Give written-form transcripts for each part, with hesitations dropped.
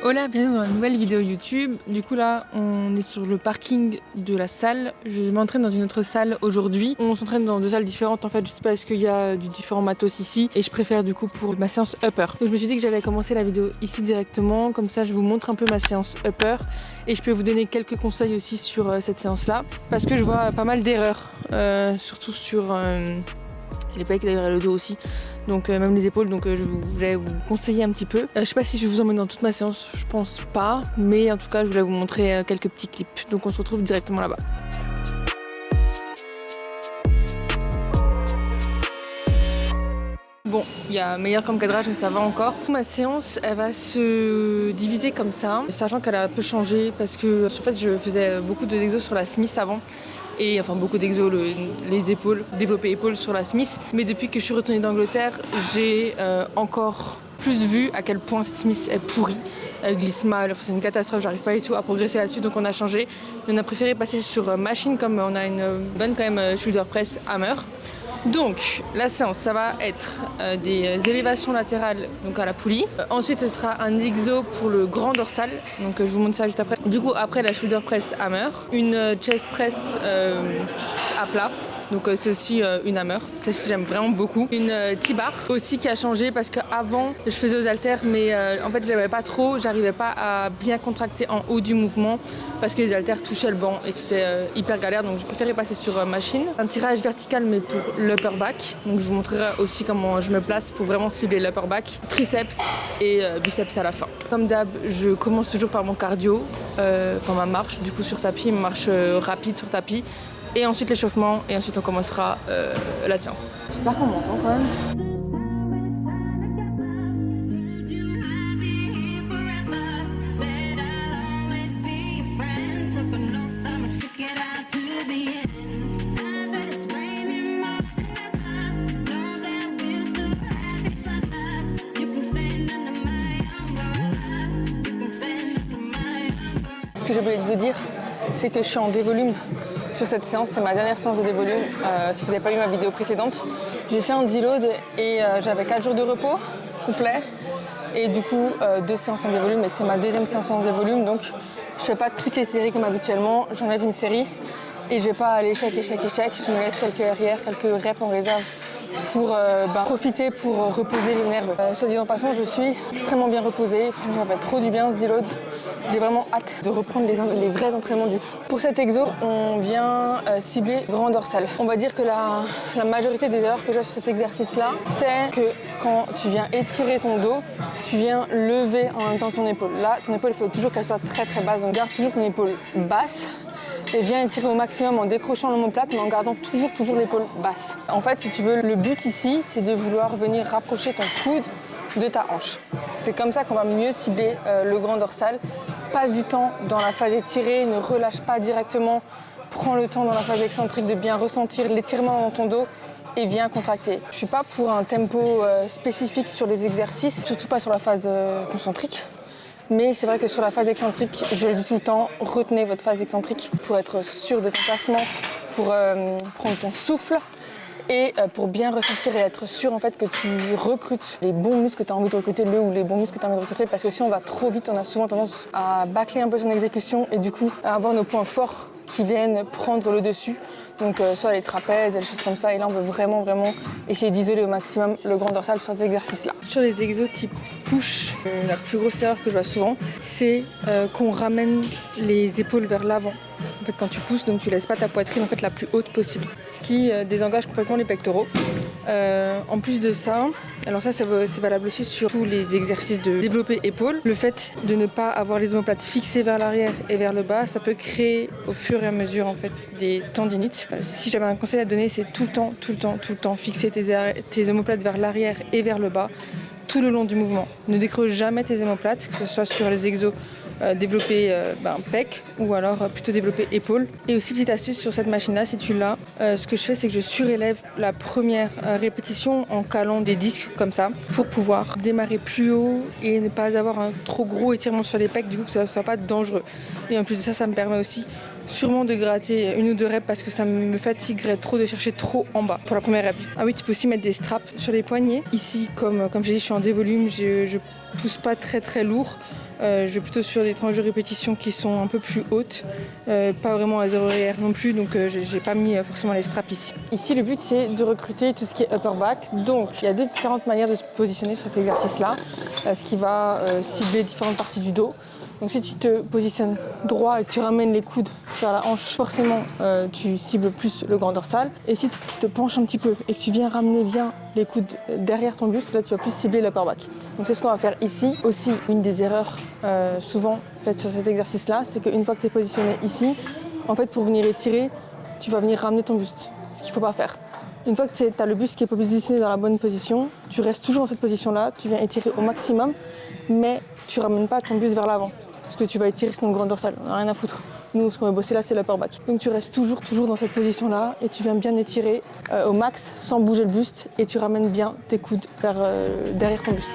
Hola, bienvenue dans une nouvelle vidéo YouTube. Du coup là, on est sur le parking de la salle. Je m'entraîne dans une autre salle aujourd'hui. On s'entraîne dans deux salles différentes en fait, juste parce qu'il y a du différent matos ici. Et je préfère du coup pour ma séance upper. Donc je me suis dit que j'allais commencer la vidéo ici directement. Comme ça, je vous montre un peu ma séance upper. Et je peux vous donner quelques conseils aussi sur cette séance-là. Parce que je vois pas mal d'erreurs. Surtout sur... les pecs d'ailleurs et le dos aussi, donc même les épaules, donc je voulais vous conseiller un petit peu. Je sais pas si je vais vous emmène dans toute ma séance, je pense pas, mais en tout cas je voulais vous montrer quelques petits clips, donc on se retrouve directement là-bas. Bon, il y a meilleur comme cadrage mais ça va encore. Ma séance elle va se diviser comme ça, sachant qu'elle a un peu changé parce que en fait je faisais beaucoup d'exos sur la Smith avant. Et enfin beaucoup d'exos, les épaules, développer épaules sur la Smith. Mais depuis que je suis retournée d'Angleterre, j'ai encore plus vu à quel point cette Smith est pourrie. Elle glisse mal, enfin, c'est une catastrophe, j'arrive pas du tout à progresser là-dessus, donc on a changé. On a préféré passer sur machine, comme on a une bonne quand même shoulder press hammer. Donc la séance ça va être des élévations latérales donc à la poulie. Ensuite ce sera un exo pour le grand dorsal, donc je vous montre ça juste après. Du coup après la shoulder press hammer, une chest press à plat. Donc c'est aussi une hammer, celle-ci j'aime vraiment beaucoup. Une T-bar aussi qui a changé parce qu'avant je faisais aux haltères mais en fait j'arrivais pas à bien contracter en haut du mouvement parce que les haltères touchaient le banc et c'était hyper galère, donc je préférais passer sur machine. Un tirage vertical mais pour l'upper back, donc je vous montrerai aussi comment je me place pour vraiment cibler l'upper back. Triceps et biceps à la fin. Comme d'hab, je commence toujours par mon cardio, enfin ma marche du coup sur tapis, ma marche rapide sur tapis. Et ensuite l'échauffement, et ensuite on commencera la séance. J'espère qu'on m'entend quand même. Ce que j'ai oublié de vous dire, c'est que je suis en dévolume. Sur cette séance, c'est ma dernière séance de dévolume. Si vous n'avez pas vu ma vidéo précédente, j'ai fait un deload et j'avais 4 jours de repos complet. Et du coup, 2 séances en dévolume, et c'est ma deuxième séance en dévolume. Donc, je fais pas toutes les séries comme habituellement. J'enlève une série et je vais pas aller échec. Je me laisse quelques arrières, quelques reps en réserve pour profiter, pour reposer les nerfs. Soit dit en passant, je suis extrêmement bien reposée. Ça fait trop du bien ce deload. J'ai vraiment hâte de reprendre les vrais entraînements du coup. Pour cet exo, on vient cibler grand dorsal. On va dire que la majorité des erreurs que j'ai sur cet exercice-là, c'est que quand tu viens étirer ton dos, tu viens lever en même temps ton épaule. Là, ton épaule, il faut toujours qu'elle soit très très basse. Donc garde toujours ton épaule basse. Et viens étirer au maximum en décrochant l'omoplate mais en gardant toujours l'épaule basse. En fait, si tu veux, le but ici, c'est de vouloir venir rapprocher ton coude de ta hanche. C'est comme ça qu'on va mieux cibler le grand dorsal. Passe du temps dans la phase étirée, ne relâche pas directement. Prends le temps dans la phase excentrique de bien ressentir l'étirement dans ton dos et viens contracter. Je suis pas pour un tempo spécifique sur les exercices, surtout pas sur la phase concentrique. Mais c'est vrai que sur la phase excentrique, je le dis tout le temps, retenez votre phase excentrique pour être sûr de ton placement, pour prendre ton souffle et pour bien ressentir et être sûr en fait que tu recrutes les bons muscles que tu as envie de recruter, les bons muscles que tu as envie de recruter, parce que si on va trop vite, on a souvent tendance à bâcler un peu son exécution et du coup à avoir nos points forts qui viennent prendre le dessus. Donc soit les trapèzes, les choses comme ça, et là on veut vraiment essayer d'isoler au maximum le grand dorsal sur cet exercice-là. Sur les exos type push, la plus grosse erreur que je vois souvent, c'est qu'on ramène les épaules vers l'avant. En fait quand tu pousses, donc tu laisses pas ta poitrine en fait la plus haute possible, ce qui désengage complètement les pectoraux. En plus de ça, alors ça c'est valable aussi sur tous les exercices de développer épaules. Le fait de ne pas avoir les omoplates fixées vers l'arrière et vers le bas, ça peut créer au fur et à mesure en fait des tendinites. Si j'avais un conseil à donner, c'est tout le temps fixer tes omoplates vers l'arrière et vers le bas tout le long du mouvement. Ne décroche jamais tes omoplates, que ce soit sur les exos développer pec ou alors plutôt développer épaule. Et aussi petite astuce sur cette machine là, si tu l'as, ce que je fais c'est que je surélève la première répétition en calant des disques comme ça pour pouvoir démarrer plus haut et ne pas avoir un trop gros étirement sur les pecs, du coup que ça ne soit pas dangereux. Et en plus de ça, ça me permet aussi sûrement de gratter une ou deux reps parce que ça me fatiguerait trop de chercher trop en bas pour la première rep. Ah oui, tu peux aussi mettre des straps sur les poignets. Ici, comme j'ai dit, je suis en dévolume, je pousse pas très lourd. Je vais plutôt sur des tranches de répétition qui sont un peu plus hautes, pas vraiment à 0 RR non plus, donc j'ai pas mis forcément les straps ici. Ici, le but c'est de recruter tout ce qui est upper back. Donc il y a différentes manières de se positionner sur cet exercice-là, ce qui va cibler différentes parties du dos. Donc si tu te positionnes droit et que tu ramènes les coudes vers la hanche, forcément tu cibles plus le grand dorsal. Et si tu te penches un petit peu et que tu viens ramener bien les coudes derrière ton buste, là tu vas plus cibler l'upper back. Donc c'est ce qu'on va faire ici. Aussi, une des erreurs souvent faites sur cet exercice-là, c'est qu'une fois que tu es positionné ici, en fait pour venir étirer, tu vas venir ramener ton buste, ce qu'il ne faut pas faire. Une fois que tu as le buste qui est positionné dans la bonne position, tu restes toujours dans cette position-là, tu viens étirer au maximum, mais tu ramènes pas ton buste vers l'avant. Parce que tu vas étirer sinon le grand dorsal, on n'a rien à foutre. Nous, ce qu'on va bosser là, c'est l'upper back. Donc tu restes toujours dans cette position-là et tu viens bien étirer au max sans bouger le buste et tu ramènes bien tes coudes vers, derrière ton buste.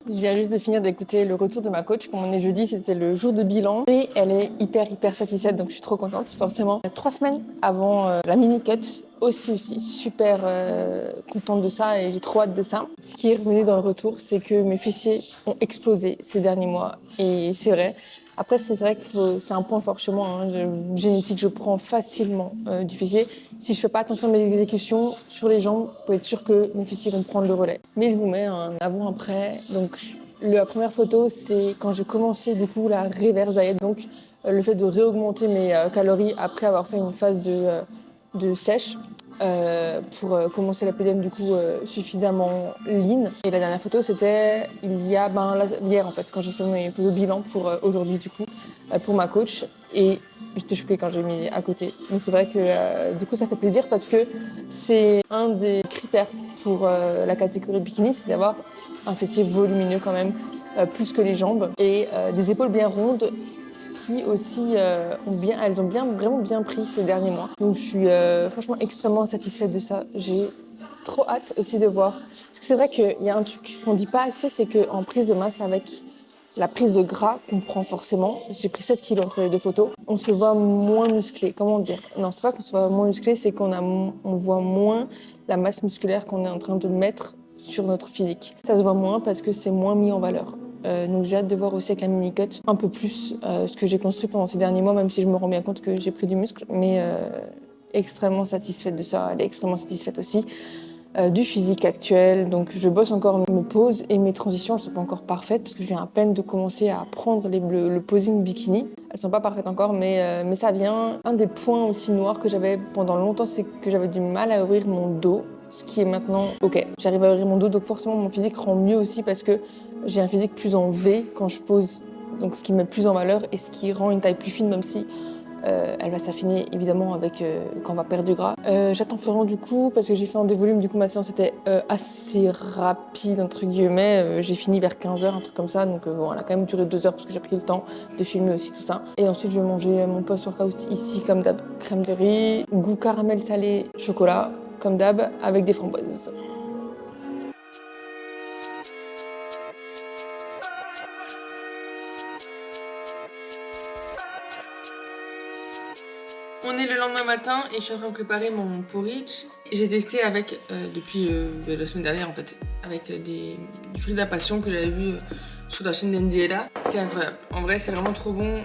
Je viens juste de finir d'écouter le retour de ma coach. Comme on est jeudi, c'était le jour de bilan. Et elle est hyper satisfaite, donc je suis trop contente, forcément. 3 semaines avant la mini-cut, aussi super contente de ça et j'ai trop hâte de ça. Ce qui est revenu dans le retour, c'est que mes fessiers ont explosé ces derniers mois. Et c'est vrai. Après, c'est vrai que c'est un point fort chez moi. Génétique, je prends facilement du fessier. Si je fais pas attention à mes exécutions sur les jambes, vous pouvez être sûr que mes fessiers vont prendre le relais. Mais je vous mets un avant-après. Donc, la première photo, c'est quand j'ai commencé du coup la reverse diet. Donc, le fait de réaugmenter mes calories après avoir fait une phase de sèche. Pour commencer la PDM du coup suffisamment lean. Et la dernière photo c'était hier en fait quand j'ai fait mes photos bilan pour aujourd'hui du coup pour ma coach et j'étais choquée quand j'ai mis à côté. Mais c'est vrai que du coup ça fait plaisir parce que c'est un des critères pour la catégorie bikini, c'est d'avoir un fessier volumineux quand même plus que les jambes et des épaules bien rondes qui aussi elles ont vraiment bien pris ces derniers mois. Donc je suis franchement extrêmement satisfaite de ça. J'ai trop hâte aussi de voir. Parce que c'est vrai qu'il y a un truc qu'on dit pas assez, c'est qu'en prise de masse avec la prise de gras qu'on prend forcément, j'ai pris 7 kilos entre les 2 photos, on se voit moins musclé. Comment dire? Non, c'est pas qu'on se voit moins musclé, c'est on voit moins la masse musculaire qu'on est en train de mettre sur notre physique. Ça se voit moins parce que c'est moins mis en valeur. Donc j'ai hâte de voir aussi avec la mini-cut un peu plus ce que j'ai construit pendant ces derniers mois, même si je me rends bien compte que j'ai pris du muscle, mais extrêmement satisfaite de ça. Elle est extrêmement satisfaite aussi du physique actuel. Donc je bosse encore mes poses et mes transitions, elles ne sont pas encore parfaites parce que je viens à peine de commencer à apprendre le posing bikini. Elles ne sont pas parfaites encore, mais ça vient. Un des points aussi noirs que j'avais pendant longtemps, c'est que j'avais du mal à ouvrir mon dos. Ce qui est maintenant ok, j'arrive à ouvrir mon dos, donc forcément mon physique rend mieux aussi parce que j'ai un physique plus en V quand je pose, donc ce qui me met plus en valeur et ce qui rend une taille plus fine, même si elle va s'affiner évidemment avec quand on va perdre du gras. J'attends Florent du coup parce que j'ai fait un dévolume, du coup ma séance était assez rapide entre guillemets. J'ai fini vers 15h, un truc comme ça, donc bon, elle a quand même duré 2 heures parce que j'ai pris le temps de filmer aussi tout ça. Et ensuite je vais manger mon post-workout ici comme d'hab, crème de riz, goût caramel salé, chocolat, comme d'hab, avec des framboises. On est le lendemain matin et je suis en train de préparer mon porridge. J'ai testé avec, depuis la semaine dernière en fait, avec du Frida Passion que j'avais vu sur la chaîne d'Endiela. C'est incroyable, en vrai c'est vraiment trop bon.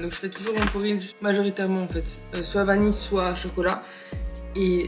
Donc je fais toujours mon porridge majoritairement en fait, soit vanille, soit chocolat. Et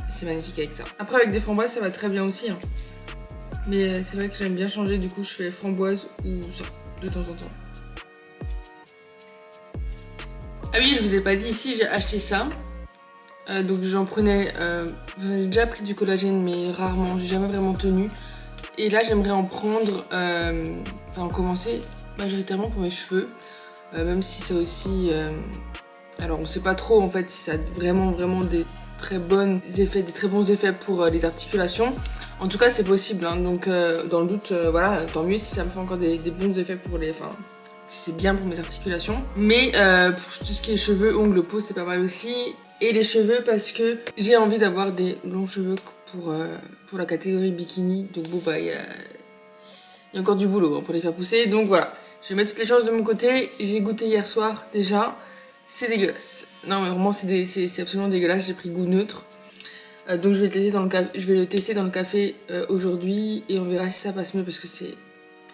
c'est magnifique avec ça. Après avec des framboises ça va très bien aussi. Hein. Mais c'est vrai que j'aime bien changer, du coup je fais framboise ou ça, de temps en temps. Ah oui, je vous ai pas dit, ici j'ai acheté ça. Donc j'en prenais, j'ai déjà pris du collagène mais rarement, j'ai jamais vraiment tenu. Et là, j'aimerais en prendre, en commencer majoritairement pour mes cheveux, même si ça aussi... alors, on sait pas trop en fait si ça a vraiment des très bons effets pour les articulations. En tout cas, c'est possible, hein, donc dans le doute, voilà, tant mieux si ça me fait encore des bons effets pour les... Enfin, si c'est bien pour mes articulations. Mais pour tout ce qui est cheveux, ongles, peau, c'est pas mal aussi. Et les cheveux parce que j'ai envie d'avoir des longs cheveux pour la catégorie bikini. Donc bon, bah, il y a encore du boulot hein, pour les faire pousser. Donc voilà, je vais mettre toutes les chances de mon côté. J'ai goûté hier soir déjà. C'est dégueulasse. Non mais vraiment c'est absolument dégueulasse. J'ai pris goût neutre. Donc je vais le tester dans le café aujourd'hui. Et on verra si ça passe mieux parce que c'est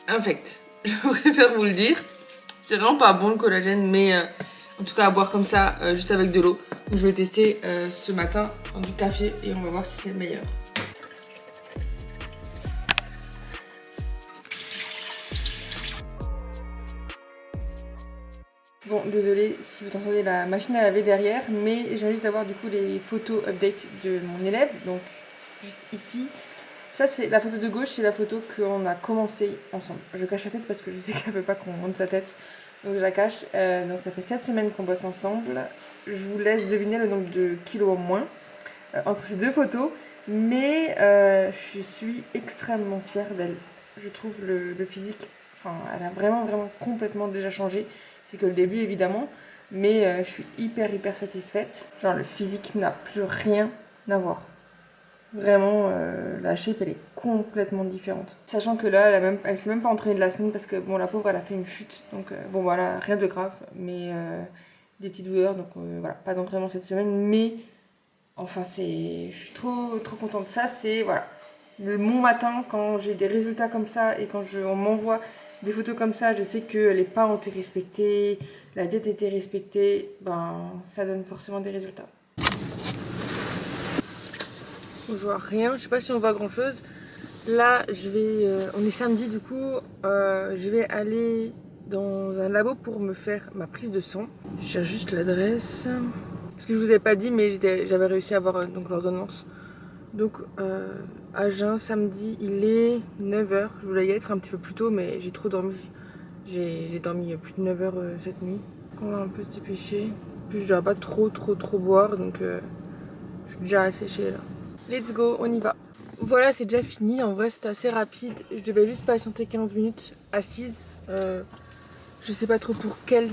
infect. Je préfère vous le dire. C'est vraiment pas bon le collagène, mais en tout cas à boire comme ça, juste avec de l'eau. Donc je vais le tester ce matin dans du café et on va voir si c'est le meilleur. Bon, désolé si vous entendez la machine à laver derrière, mais j'ai envie d'avoir du coup les photos update de mon élève, donc juste ici. Ça c'est la photo de gauche, c'est la photo qu'on a commencé ensemble. Je cache la tête parce que je sais qu'elle veut pas qu'on monte sa tête, donc je la cache. Donc ça fait 7 semaines qu'on bosse ensemble. Je vous laisse deviner le nombre de kilos en moins entre ces deux photos, mais je suis extrêmement fière d'elle. Je trouve le physique, enfin elle a vraiment complètement déjà changé. C'est que le début évidemment, mais je suis hyper satisfaite. Genre le physique n'a plus rien à voir. Vraiment, la shape elle est complètement différente. Sachant que là, elle s'est même pas entraînée de la semaine parce que bon, la pauvre elle a fait une chute. Donc bon voilà, rien de grave, mais des petites douleurs. Donc voilà, pas d'entraînement cette semaine. Mais enfin, je suis trop contente. Ça, c'est voilà, mon matin quand j'ai des résultats comme ça et quand on m'envoie des photos comme ça, je sais que les pas ont été respectés, la diète a été respectée, ben ça donne forcément des résultats. Je vois rien, je sais pas si on voit grand chose. Là, on est samedi du coup, je vais aller dans un labo pour me faire ma prise de sang. Je cherche juste l'adresse. Parce que je vous ai pas dit, mais j'avais réussi à avoir donc l'ordonnance. Donc à Jeun, samedi, il est 9h. Je voulais y être un petit peu plus tôt, mais j'ai trop dormi. J'ai dormi plus de 9h cette nuit. On va un peu se dépêcher. En plus, je dois pas trop boire, donc je suis déjà asséchée là. Let's go, on y va. Voilà, c'est déjà fini. En vrai, c'était assez rapide. Je devais juste patienter 15 minutes assise. Je sais pas trop pour quel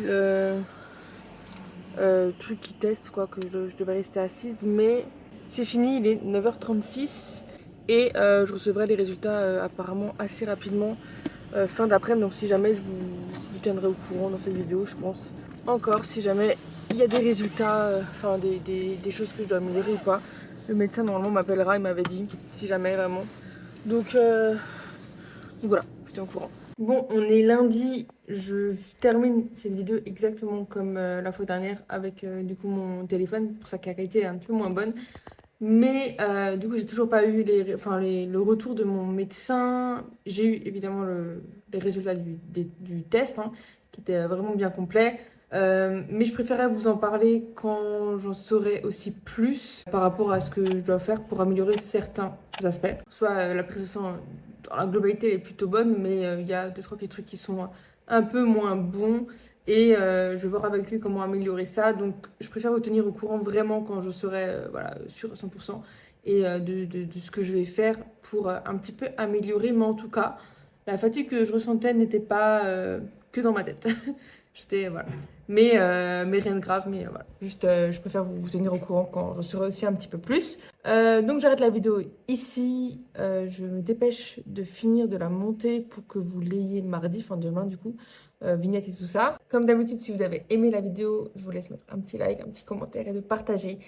truc qui teste, quoi, que je devais rester assise, mais c'est fini, il est 9h36 et je recevrai les résultats apparemment assez rapidement fin d'après-midi. Donc si jamais je vous tiendrai au courant dans cette vidéo, je pense. Encore, si jamais il y a des résultats, des choses que je dois améliorer ou pas, le médecin normalement m'appellera, il m'avait dit, si jamais vraiment. Donc voilà, je tiens au courant. Bon, on est lundi, je termine cette vidéo exactement comme la fois dernière avec du coup mon téléphone, pour sa qualité est un peu moins bonne. Mais du coup, j'ai toujours pas eu le retour de mon médecin. J'ai eu évidemment les résultats du test, hein, qui était vraiment bien complet. Mais je préférais vous en parler quand j'en saurai aussi plus par rapport à ce que je dois faire pour améliorer certains aspects. Soit la prise de sang dans la globalité elle est plutôt bonne, mais il y a 2-3 petits trucs qui sont un peu moins bons. Et je vais voir avec lui comment améliorer ça. Donc je préfère vous tenir au courant vraiment quand je serai sûre à 100% et de ce que je vais faire pour un petit peu améliorer. Mais en tout cas, la fatigue que je ressentais n'était pas que dans ma tête. J'étais, voilà. Mais rien de grave, mais voilà. Juste, je préfère vous tenir au courant quand je serai aussi un petit peu plus. Donc j'arrête la vidéo ici. Je me dépêche de finir de la monter pour que vous l'ayez mardi, enfin demain du coup. Vignette et tout ça. Comme d'habitude, si vous avez aimé la vidéo, je vous laisse mettre un petit like, un petit commentaire et de partager.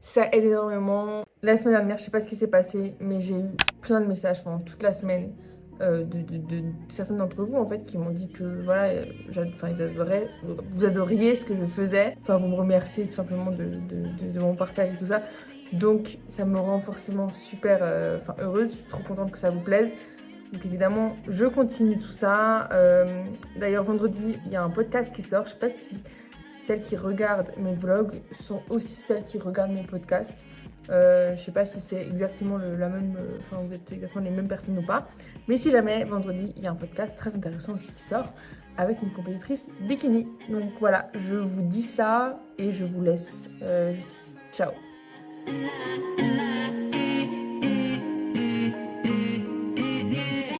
Ça aide énormément. La semaine dernière, je sais pas ce qui s'est passé, mais j'ai eu plein de messages pendant toute la semaine de certains d'entre vous en fait qui m'ont dit que voilà, vous adoriez ce que je faisais. Enfin, vous me remerciez tout simplement de mon partage et tout ça. Donc, ça me rend forcément super heureuse. Je suis trop contente que ça vous plaise. Donc évidemment, je continue tout ça. D'ailleurs, vendredi, il y a un podcast qui sort. Je ne sais pas si celles qui regardent mes vlogs sont aussi celles qui regardent mes podcasts. Je sais pas si c'est exactement la même, enfin vous êtes exactement les mêmes personnes ou pas. Mais si jamais, vendredi, il y a un podcast très intéressant aussi qui sort avec une compétitrice bikini. Donc voilà, je vous dis ça et je vous laisse juste ici. Ciao.